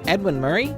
Edwin Murray?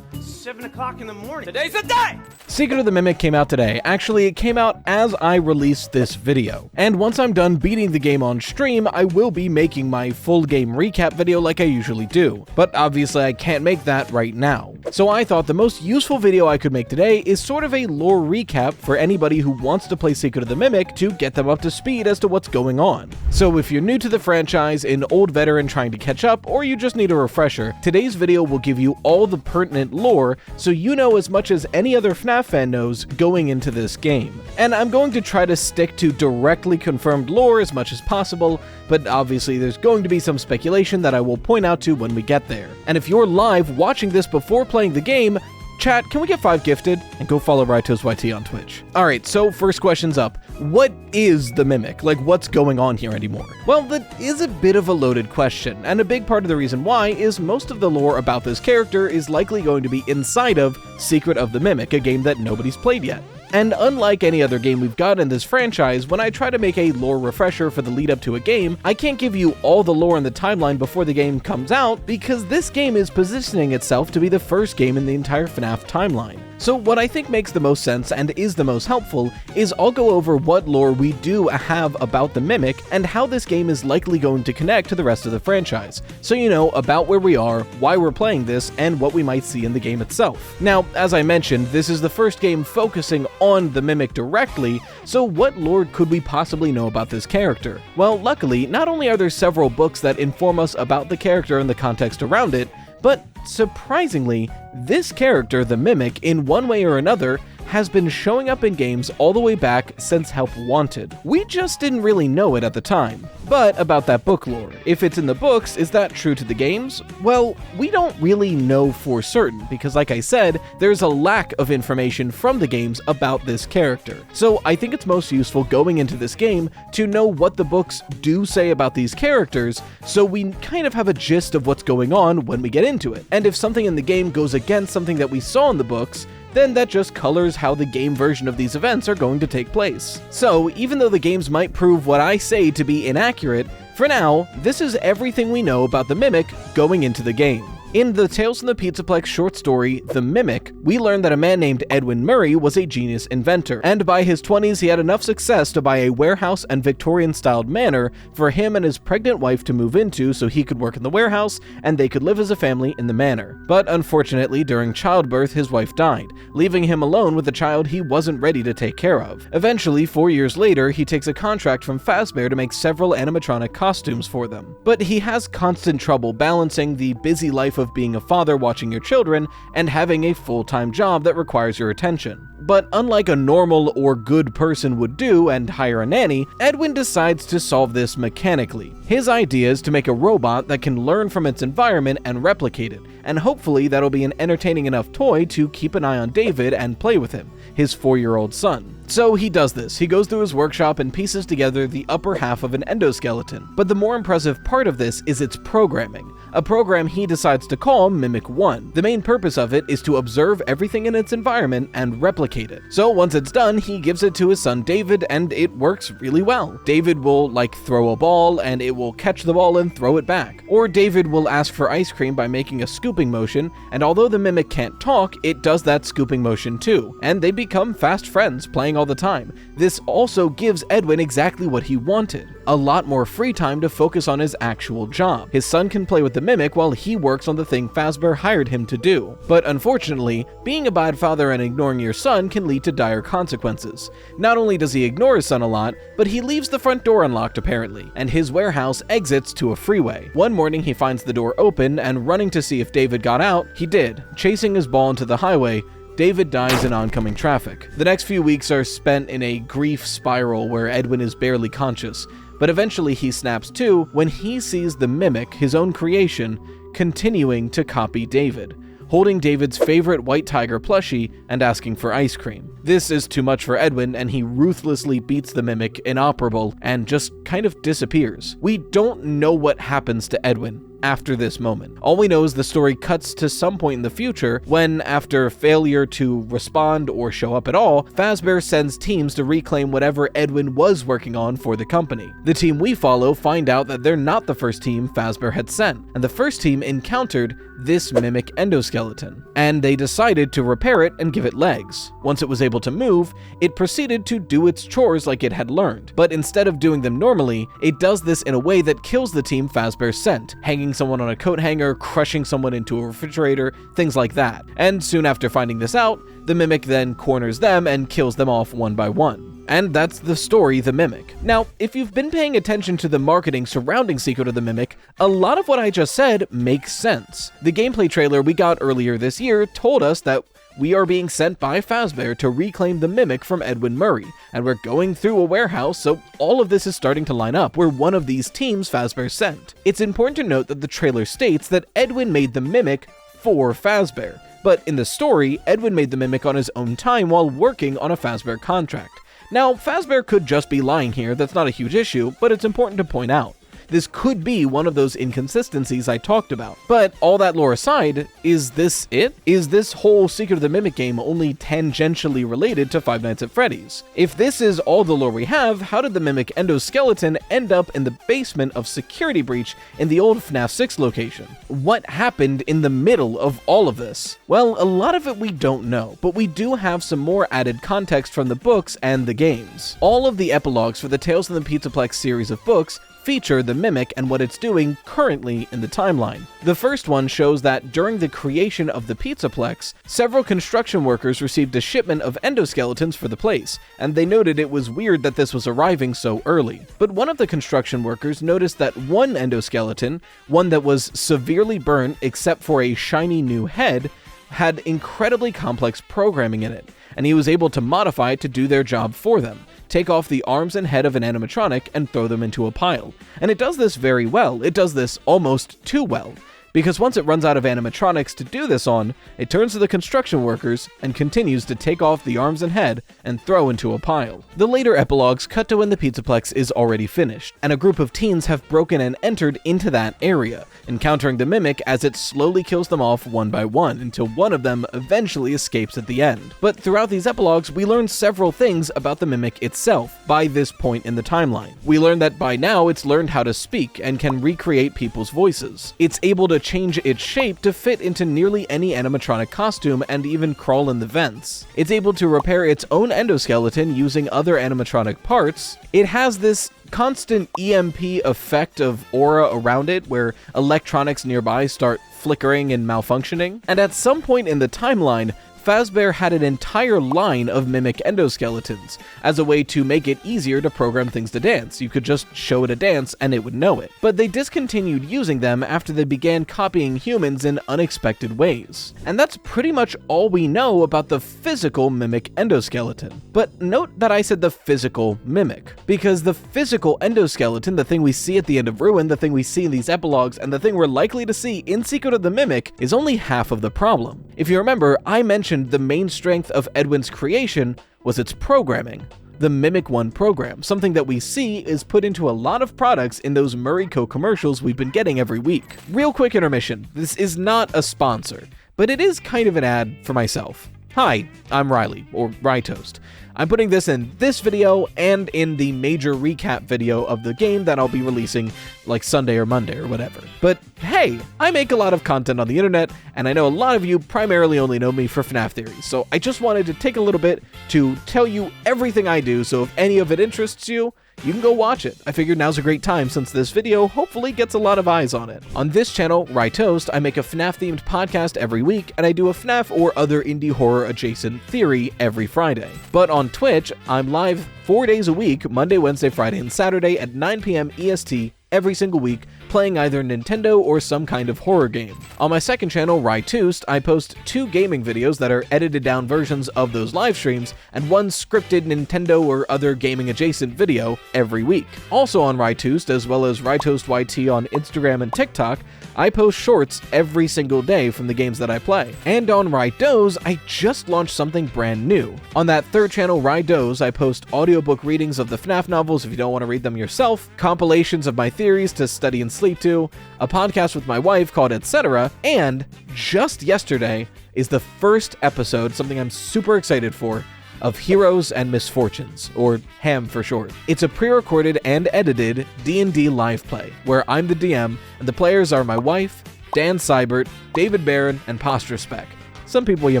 7 o'clock in the morning. Today's the day! Secret of the Mimic came out today. Actually, it came out as I released this video. And once I'm done beating the game on stream, I will be making my full game recap video like I usually do. But obviously I can't make that right now. So I thought the most useful video I could make today is sort of a lore recap for anybody who wants to play Secret of the Mimic to get them up to speed as to what's going on. So if you're new to the franchise, an old veteran trying to catch up, or you just need a refresher, today's video will give you all the pertinent lore so you know as much as any other FNAF fan knows going into this game. And I'm going to try to stick to directly confirmed lore as much as possible, but obviously there's going to be some speculation that I will point out to when we get there. And if you're live watching this before playing the game, chat, can we get 5 gifted? And go follow RightosYT on Twitch. Alright, so first question's up. What is the Mimic? Like, what's going on here anymore? Well, that is a bit of a loaded question, and a big part of the reason why is most of the lore about this character is likely going to be inside of Secret of the Mimic, a game that nobody's played yet. And unlike any other game we've got in this franchise, when I try to make a lore refresher for the lead up to a game, I can't give you all the lore in the timeline before the game comes out because this game is positioning itself to be the first game in the entire FNAF timeline. So what I think makes the most sense and is the most helpful is I'll go over what lore we do have about the Mimic and how this game is likely going to connect to the rest of the franchise, so you know about where we are, why we're playing this, and what we might see in the game itself. Now, as I mentioned, this is the first game focusing on the Mimic directly, so what lore could we possibly know about this character? Well, luckily, not only are there several books that inform us about the character and the context around it, but surprisingly, this character, the Mimic, in one way or another, has been showing up in games all the way back since Help Wanted. We just didn't really know it at the time. But about that book lore, if it's in the books, is that true to the games? Well, we don't really know for certain, because like I said, there's a lack of information from the games about this character. So I think it's most useful going into this game to know what the books do say about these characters, so we kind of have a gist of what's going on when we get into it. And if something in the game goes against something that we saw in the books, then that just colors how the game version of these events are going to take place. So, even though the games might prove what I say to be inaccurate, for now, this is everything we know about the Mimic going into the game. In the Tales from the Pizzaplex short story, The Mimic, we learn that a man named Edwin Murray was a genius inventor, and by his 20s he had enough success to buy a warehouse and Victorian-styled manor for him and his pregnant wife to move into so he could work in the warehouse and they could live as a family in the manor. But unfortunately, during childbirth, his wife died, leaving him alone with a child he wasn't ready to take care of. Eventually, 4 years later, he takes a contract from Fazbear to make several animatronic costumes for them. But he has constant trouble balancing the busy life of being a father watching your children and having a full-time job that requires your attention. But unlike a normal or good person would do and hire a nanny, Edwin decides to solve this mechanically. His idea is to make a robot that can learn from its environment and replicate it, and hopefully that'll be an entertaining enough toy to keep an eye on David and play with him, his 4-year-old son. So he does this. He goes through his workshop and pieces together the upper half of an endoskeleton. But the more impressive part of this is its programming, a program he decides to call Mimic 1. The main purpose of it is to observe everything in its environment and replicate it. So once it's done, he gives it to his son David, and it works really well. David will throw a ball and it will catch the ball and throw it back. Or David will ask for ice cream by making a scooping motion, and although the Mimic can't talk, it does that scooping motion too, and they become fast friends playing all the time. This also gives Edwin exactly what he wanted, a lot more free time to focus on his actual job. His son can play with the Mimic while he works on the thing Fazbear hired him to do. But unfortunately, being a bad father and ignoring your son can lead to dire consequences. Not only does he ignore his son a lot, but he leaves the front door unlocked apparently, and his warehouse exits to a freeway. One morning he finds the door open, and running to see if David got out, he did. Chasing his ball into the highway, David dies in oncoming traffic. The next few weeks are spent in a grief spiral where Edwin is barely conscious, but eventually he snaps to when he sees the Mimic, his own creation, continuing to copy David, holding David's favorite white tiger plushie and asking for ice cream. This is too much for Edwin, and he ruthlessly beats the Mimic inoperable and just kind of disappears. We don't know what happens to Edwin. after this moment. All we know is the story cuts to some point in the future when, after failure to respond or show up at all, Fazbear sends teams to reclaim whatever Edwin was working on for the company. The team we follow find out that they're not the first team Fazbear had sent, and the first team encountered this mimic endoskeleton, and they decided to repair it and give it legs. Once it was able to move, it proceeded to do its chores like it had learned, but instead of doing them normally, it does this in a way that kills the team Fazbear sent, hanging someone on a coat hanger, crushing someone into a refrigerator, things like that. And soon after finding this out, the mimic then corners them and kills them off one by one. And that's the story, The Mimic. Now, if you've been paying attention to the marketing surrounding Secret of the Mimic, a lot of what I just said makes sense. The gameplay trailer we got earlier this year told us that we are being sent by Fazbear to reclaim the Mimic from Edwin Murray, and we're going through a warehouse, so all of this is starting to line up. We're one of these teams Fazbear sent. It's important to note that the trailer states that Edwin made the Mimic for Fazbear, but in the story, Edwin made the Mimic on his own time while working on a Fazbear contract. Now, Fazbear could just be lying here, that's not a huge issue, but it's important to point out. This could be one of those inconsistencies I talked about. But all that lore aside, is this it? Is this whole Secret of the Mimic game only tangentially related to Five Nights at Freddy's? If this is all the lore we have, how did the Mimic endoskeleton end up in the basement of Security Breach in the old FNAF 6 location? What happened in the middle of all of this? Well, a lot of it we don't know, but we do have some more added context from the books and the games. All of the epilogues for the Tales from the Pizzaplex series of books feature the Mimic and what it's doing currently in the timeline. The first one shows that during the creation of the Pizzaplex, several construction workers received a shipment of endoskeletons for the place, and they noted it was weird that this was arriving so early. But one of the construction workers noticed that one endoskeleton, one that was severely burnt except for a shiny new head, had incredibly complex programming in it, and he was able to modify it to do their job for them. Take off the arms and head of an animatronic and throw them into a pile. And it does this very well. It does this almost too well. Because once it runs out of animatronics to do this on, it turns to the construction workers and continues to take off the arms and head and throw into a pile. The later epilogues cut to when the Pizzaplex is already finished, and a group of teens have broken and entered into that area, encountering the Mimic as it slowly kills them off one by one until one of them eventually escapes at the end. But throughout these epilogues, we learn several things about the Mimic itself by this point in the timeline. We learn that by now it's learned how to speak and can recreate people's voices. It's able to change its shape to fit into nearly any animatronic costume and even crawl in the vents. It's able to repair its own endoskeleton using other animatronic parts. It has this constant EMP effect of aura around it where electronics nearby start flickering and malfunctioning. And at some point in the timeline, Fazbear had an entire line of Mimic endoskeletons as a way to make it easier to program things to dance. You could just show it a dance and it would know it. But they discontinued using them after they began copying humans in unexpected ways. And that's pretty much all we know about the physical Mimic endoskeleton. But note that I said the physical Mimic, because the physical endoskeleton, the thing we see at the end of Ruin, the thing we see in these epilogues, and the thing we're likely to see in Secret of the Mimic is only half of the problem. If you remember, I mentioned the main strength of Edwin's creation was its programming. The Mimic 1 program, something that we see is put into a lot of products in those Murray Co. commercials we've been getting every week. Real quick intermission, this is not a sponsor, but it is kind of an ad for myself. Hi, I'm Riley, or Rytoast. I'm putting this in this video and in the major recap video of the game that I'll be releasing like Sunday or Monday or whatever. But hey, I make a lot of content on the internet, and I know a lot of you primarily only know me for FNAF theories, so I just wanted to take a little bit to tell you everything I do, so if any of it interests you, you can go watch it. I figured now's a great time since this video hopefully gets a lot of eyes on it. On this channel, Rytoast, I make a FNAF-themed podcast every week, and I do a FNAF or other indie horror adjacent theory every Friday. But on Twitch, I'm live 4 days a week, Monday, Wednesday, Friday, and Saturday at 9 p.m. EST every single week, playing either Nintendo or some kind of horror game. On my second channel, Rytoast, I post 2 gaming videos that are edited down versions of those live streams, and 1 scripted Nintendo or other gaming adjacent video every week. Also on Rytoast, as well as Rytoast YT on Instagram and TikTok, I post shorts every single day from the games that I play. And on Rydo's, I just launched something brand new. On that third channel, Rydo's, I post audiobook readings of the FNAF novels if you don't want to read them yourself, compilations of my theories to study and sleep to, a podcast with my wife called Etc., and just yesterday is the first episode, something I'm super excited for, of Heroes and Misfortunes, or HAM for short. It's a pre-recorded and edited D&D live play, where I'm the DM, and the players are my wife, Dan Seibert, David Barron, and Posture Spec. Some people you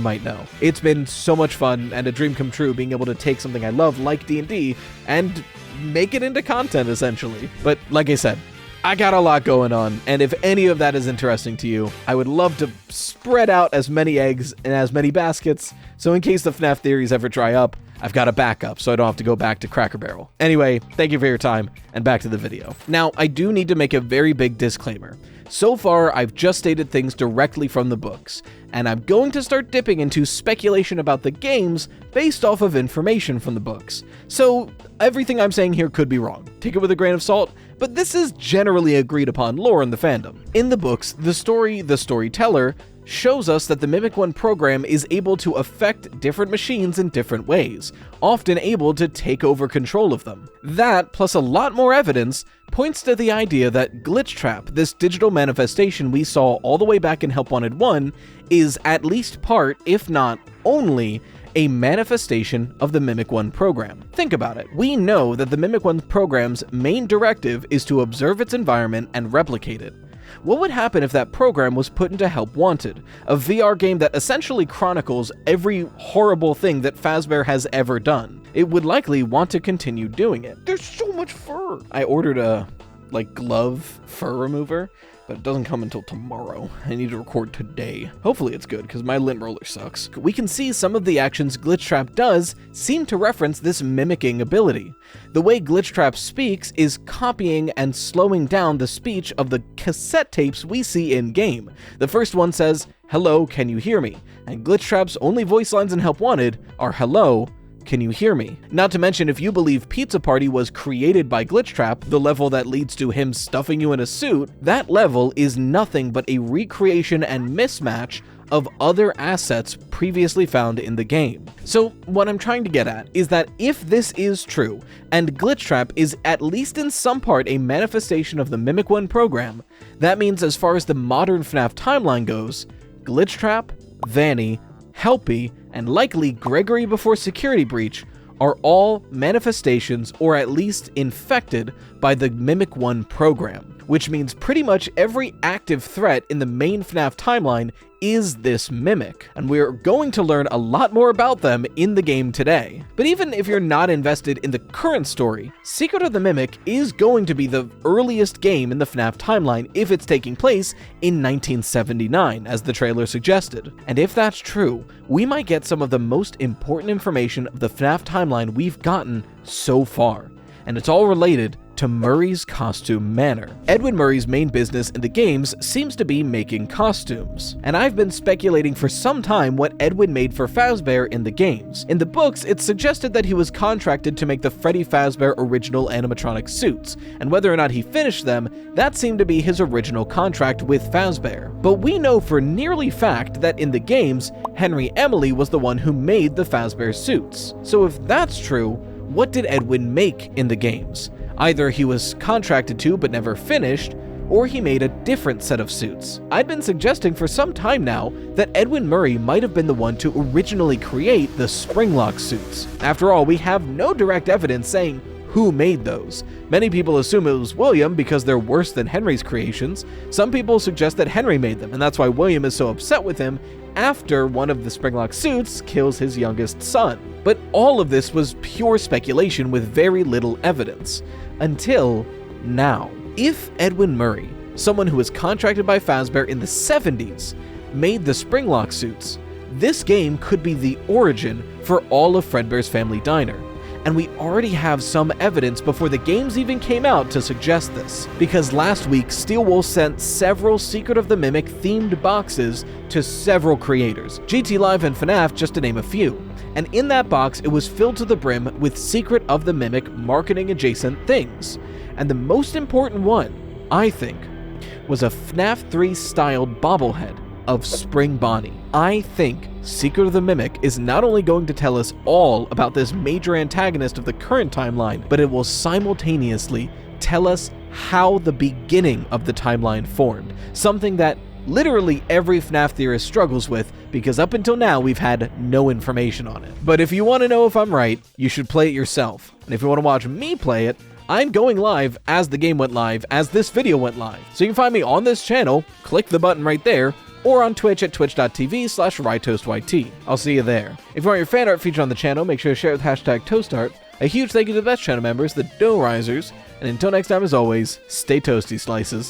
might know. It's been so much fun and a dream come true being able to take something I love like D&D and make it into content, essentially. But like I said, I got a lot going on, and if any of that is interesting to you, I would love to spread out as many eggs in as many baskets, so in case the FNAF theories ever dry up, I've got a backup so I don't have to go back to Cracker Barrel. Anyway, thank you for your time, and back to the video. Now, I do need to make a very big disclaimer. So far, I've just stated things directly from the books, and I'm going to start dipping into speculation about the games based off of information from the books. So, everything I'm saying here could be wrong. Take it with a grain of salt, but this is generally agreed upon lore in the fandom. In the books, the storyteller, shows us that the Mimic One program is able to affect different machines in different ways, often able to take over control of them. That, plus a lot more evidence, points to the idea that Glitchtrap, this digital manifestation we saw all the way back in Help Wanted 1, is at least part, if not only, a manifestation of the Mimic One program. Think about it. We know that the Mimic One program's main directive is to observe its environment and replicate it. What would happen if that program was put into Help Wanted, a VR game that essentially chronicles every horrible thing that Fazbear has ever done? It would likely want to continue doing it. There's so much fur! I ordered a, glove fur remover, but it doesn't come until tomorrow. I need to record today. Hopefully it's good, because my lint roller sucks. We can see some of the actions Glitchtrap does seem to reference this mimicking ability. The way Glitchtrap speaks is copying and slowing down the speech of the cassette tapes we see in-game. The first one says, "Hello, can you hear me?" And Glitchtrap's only voice lines in Help Wanted are, "Hello, can you hear me?" Not to mention, if you believe Pizza Party was created by Glitchtrap, the level that leads to him stuffing you in a suit, that level is nothing but a recreation and mismatch of other assets previously found in the game. So what I'm trying to get at is that if this is true, and Glitchtrap is at least in some part a manifestation of the Mimic One program, that means as far as the modern FNAF timeline goes, Glitchtrap, Vanny, Helpy, and likely Gregory before Security Breach are all manifestations or at least infected by the Mimic One program, which means pretty much every active threat in the main FNAF timeline is this mimic, and we're going to learn a lot more about them in the game today. But even if you're not invested in the current story, Secret of the Mimic is going to be the earliest game in the FNAF timeline if it's taking place in 1979, as the trailer suggested. And if that's true, we might get some of the most important information of the FNAF timeline we've gotten so far. And it's all related to Murray's costume manor. Edwin Murray's main business in the games seems to be making costumes, and I've been speculating for some time what Edwin made for Fazbear in the games. In the books, it's suggested that he was contracted to make the Freddy Fazbear original animatronic suits, and whether or not he finished them, that seemed to be his original contract with Fazbear. But we know for nearly fact that in the games, Henry Emily was the one who made the Fazbear suits. So if that's true, what did Edwin make in the games? Either he was contracted to but never finished, or he made a different set of suits. I'd been suggesting for some time now that Edwin Murray might have been the one to originally create the Springlock suits. After all, we have no direct evidence saying who made those. Many people assume it was William because they're worse than Henry's creations. Some people suggest that Henry made them, and that's why William is so upset with him after one of the Springlock suits kills his youngest son. But all of this was pure speculation with very little evidence. Until now. If Edwin Murray, someone who was contracted by Fazbear in the 70s, made the Springlock suits, this game could be the origin for all of Fredbear's Family Diner. And we already have some evidence before the games even came out to suggest this, because last week Steelwool sent several Secret of the Mimic themed boxes to several creators, GT Live and FNAF just to name a few, and in that box it was filled to the brim with Secret of the Mimic marketing adjacent things. And the most important one, I think, was a FNAF 3 styled bobblehead of Spring Bonnie. I think Secret of the Mimic is not only going to tell us all about this major antagonist of the current timeline, but it will simultaneously tell us how the beginning of the timeline formed, something that literally every FNAF theorist struggles with, because up until now we've had no information on it. But if you want to know if I'm right, you should play it yourself. And if you want to watch me play it, I'm going live as the game went live, as this video went live. So you can find me on this channel, click the button right there, or on Twitch at twitch.tv/RyToastYT. I'll see you there. If you want your fan art featured on the channel, make sure to share it with hashtag ToastArt. A huge thank you to the best channel members, the Dough Risers, and until next time, as always, stay toasty, slices.